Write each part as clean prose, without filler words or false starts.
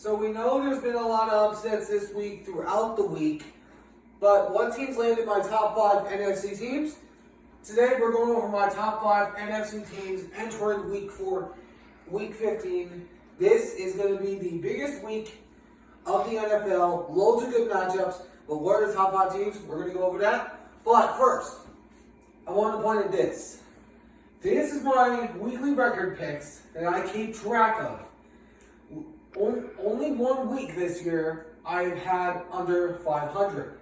So we know there's been a lot of upsets this week throughout the week, but what teams landed my top 5 NFC teams? Today we're going over my top 5 NFC teams entering week 4, week 15. This is going to be the biggest week of the NFL. Loads of good matchups, but what are the top 5 teams? We're going to go over that. But first, I want to point at this. This is my weekly record picks that I keep track of. Only 1 week this year I've had under 500.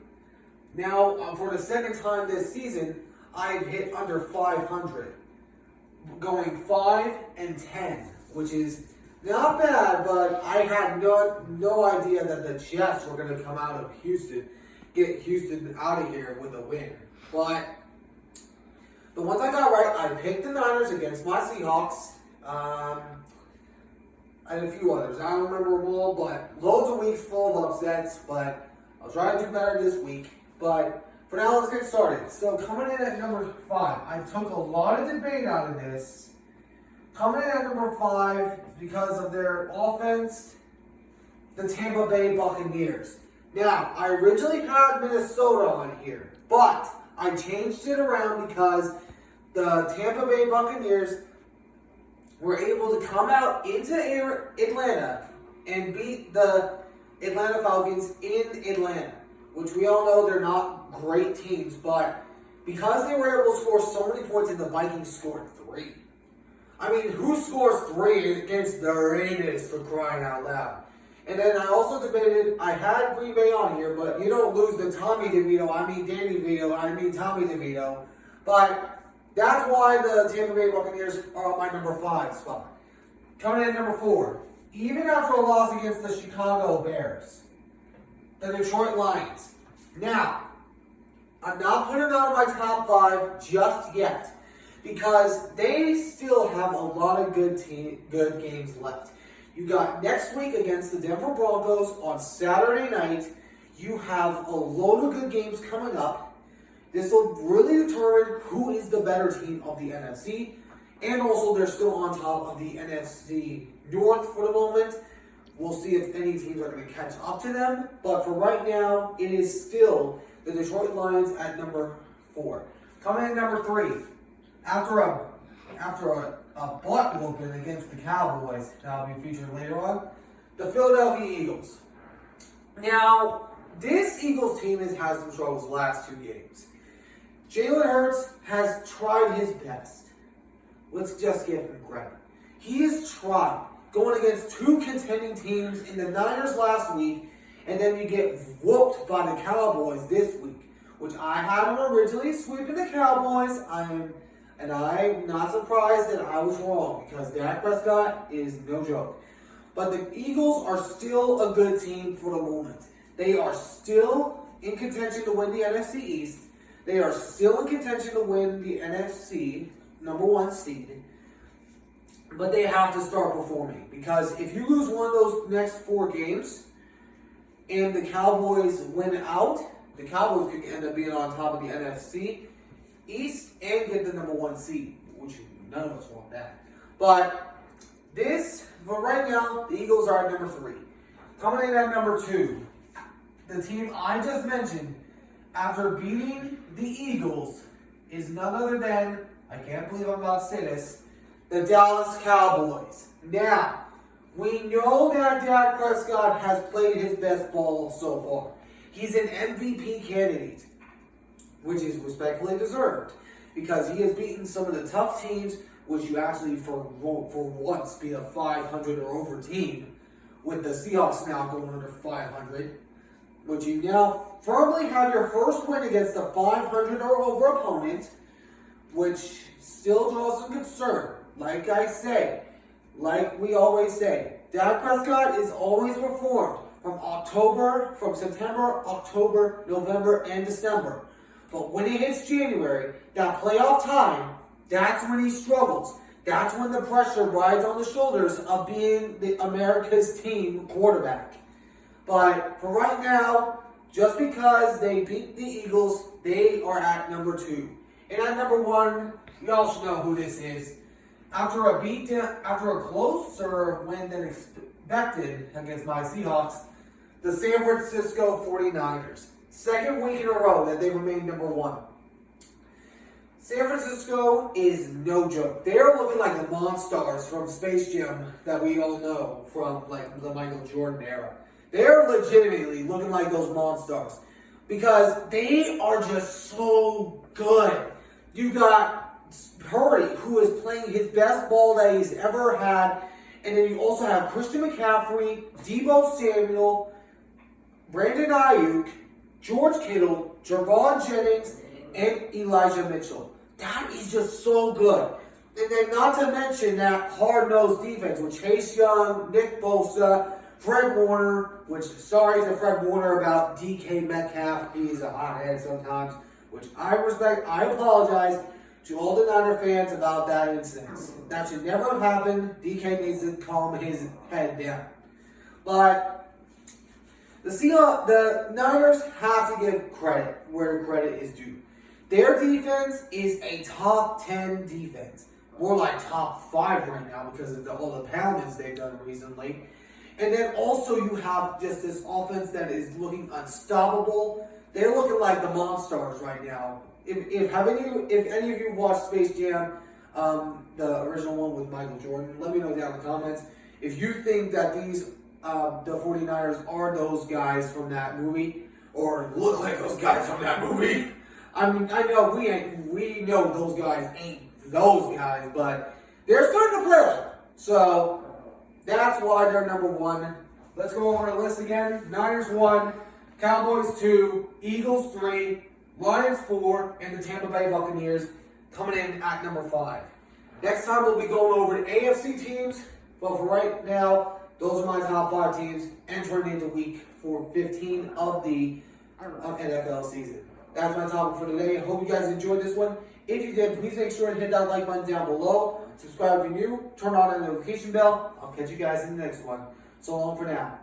Now, for the second time this season, I've hit under 500. Going 5-10, which is not bad, but I had no idea that the Jets were going to come out of Houston, get Houston out of here with a win. But the ones I got right, I picked the Niners against my Seahawks. And a few others. I don't remember them all, but loads of weeks full of upsets. But I'll try to do better this week. But for now, let's get started. So coming in at number 5, I took a lot of debate out of this. Coming in at number 5 because of their offense, the Tampa Bay Buccaneers. Now, I originally had Minnesota on here, but I changed it around because the Tampa Bay Buccaneers were able to come out into Atlanta and beat the Atlanta Falcons in Atlanta, which we all know they're not great teams, but because they were able to score so many points and the Vikings scored 3. I mean, who scores 3 against the Raiders, for crying out loud? And then I also debated, I had Green Bay on here, but you don't lose the Tommy DeVito, I mean Danny DeVito, I mean Tommy DeVito. But that's why the Tampa Bay Buccaneers are on my number 5 spot. Coming in at number 4, even after a loss against the Chicago Bears, the Detroit Lions. Now, I'm not putting them on my top 5 just yet because they still have a lot of good games left. You got next week against the Denver Broncos on Saturday night. You have a load of good games coming up. This will really determine who is the better team of the NFC. And also, they're still on top of the NFC North for the moment. We'll see if any teams are going to catch up to them. But for right now, it is still the Detroit Lions at number 4. Coming in at number 3, after a butt whooping against the Cowboys, that'll be featured later on, the Philadelphia Eagles. Now, this Eagles team has had some troubles the last 2 games. Jalen Hurts has tried his best. Let's just give him credit. He has tried going against 2 contending teams in the Niners last week, and then you get whooped by the Cowboys this week, which I had him originally sweeping the Cowboys. I'm not surprised that I was wrong because Dak Prescott is no joke. But the Eagles are still a good team for the moment. They are still in contention to win the NFC East. They are still in contention to win the NFC number 1 seed. But they have to start performing. Because if you lose one of those next 4 games and the Cowboys win out, the Cowboys could end up being on top of the NFC East and get the number 1 seed, which none of us want that. But right now, the Eagles are at number 3. Coming in at number 2, the team I just mentioned, after beating the Eagles, is none other than, I can't believe I'm about to say this, the Dallas Cowboys. Now, we know that Dak Prescott has played his best ball so far. He's an MVP candidate, which is respectfully deserved, because he has beaten some of the tough teams, which you actually, for once, be a 500 or over team, with the Seahawks now going under 500. But you now firmly have your first win against a 500 or over opponent, which still draws some concern. Like I say, like we always say, Dak Prescott is always performed from September, October, November, and December. But when it hits January, that playoff time, that's when he struggles. That's when the pressure rides on the shoulders of being the America's team quarterback. But for right now, just because they beat the Eagles, they are at number 2. And at number 1, y'all should know who this is. After a closer win than expected against my Seahawks, the San Francisco 49ers. Second week in a row that they remain number one. San Francisco is no joke. They're looking like the Monstars from Space Jam that we all know from like the Michael Jordan era. They're legitimately looking like those Monstars because they are just so good. You got Purdy, who is playing his best ball that he's ever had, and then you also have Christian McCaffrey, Deebo Samuel, Brandon Ayuk, George Kittle, Javon Jennings, and Elijah Mitchell. That is just so good. And then not to mention that hard-nosed defense with Chase Young, Nick Bosa, Fred Warner, which, sorry to Fred Warner about DK Metcalf. He's a hothead sometimes, which I respect. I apologize to all the Niner fans about that incident. That should never have happened. DK needs to calm his head down. But the Niners have to give credit where credit is due. Their defense is a top 10 defense. More like top 5 right now because of all the poundings they've done recently. And then also you have just this offense that is looking unstoppable. They're looking like the Monstars right now. If any of you watched Space Jam, the original one with Michael Jordan, let me know down in the comments if you think that these the 49ers are those guys from that movie or look like those guys from that movie. I mean, I know we know those guys ain't those guys, but they're starting to play like them. So that's why they're number one. Let's go over the list again. Niners 1, Cowboys 2, Eagles 3, Lions 4, and the Tampa Bay Buccaneers coming in at number 5. Next time we'll be going over the AFC teams, but for right now, those are my top 5 teams entering into week 15 of the NFL season. That's my topic for today. I hope you guys enjoyed this one. If you did, please make sure to hit that like button down below. Subscribe if you're new. Turn on the notification bell. I'll catch you guys in the next one. So long for now.